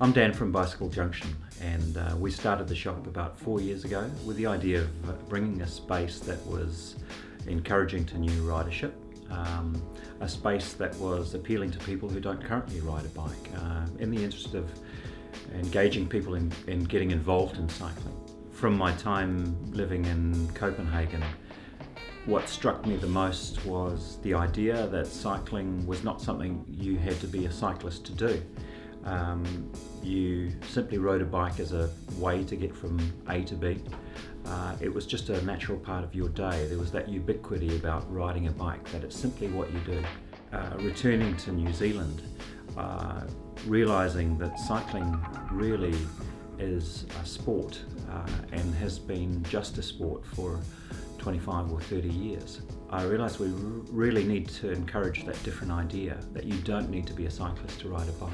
I'm Dan from Bicycle Junction, and we started the shop about 4 years ago with the idea of bringing a space that was encouraging to new ridership, a space that was appealing to people who don't currently ride a bike, in the interest of engaging people in getting involved in cycling. From my time living in Copenhagen, what struck me the most was the idea that cycling was not something you had to be a cyclist to do. You simply rode a bike as a way to get from A to B. It was just a natural part of your day. There was that ubiquity about riding a bike, that it's simply what you do. Returning to New Zealand, realising that cycling really is a sport and has been just a sport for 25 or 30 years. I realised we really need to encourage that different idea, that you don't need to be a cyclist to ride a bike.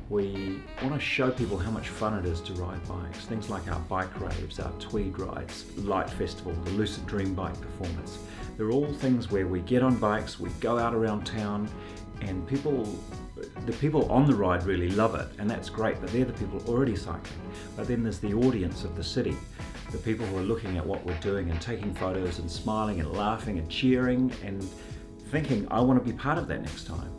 We want to show people how much fun it is to ride bikes. Things like our bike raves, our tweed rides, Light Festival, the Lucid Dream Bike performance. They're all things where we get on bikes, we go out around town, and the people on the ride really love it, and that's great, but they're the people already cycling. But then there's the audience of the city, the people who are looking at what we're doing and taking photos and smiling and laughing and cheering and thinking, I want to be part of that next time.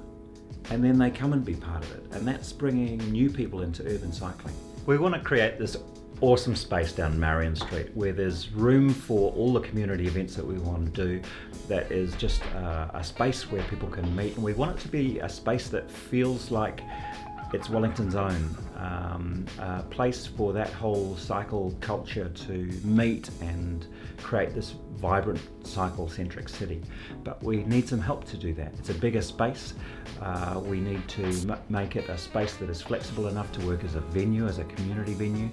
And then they come and be part of it, and that's bringing new people into urban cycling. We want to create this awesome space down Marion Street where there's room for all the community events that we want to do, that is just a space where people can meet, and we want it to be a space that feels like it's Wellington's own, a place for that whole cycle culture to meet and create this vibrant cycle-centric city. But we need some help to do that. It's a bigger space. We need to make it a space that is flexible enough to work as a venue, as a community venue,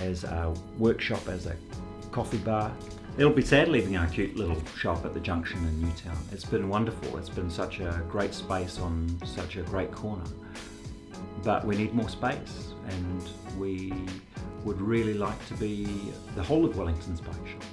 as a workshop, as a coffee bar. It'll be sad leaving our cute little shop at the Junction in Newtown. It's been wonderful. It's been such a great space on such a great corner. But we need more space, and we would really like to be the whole of Wellington's bike shop.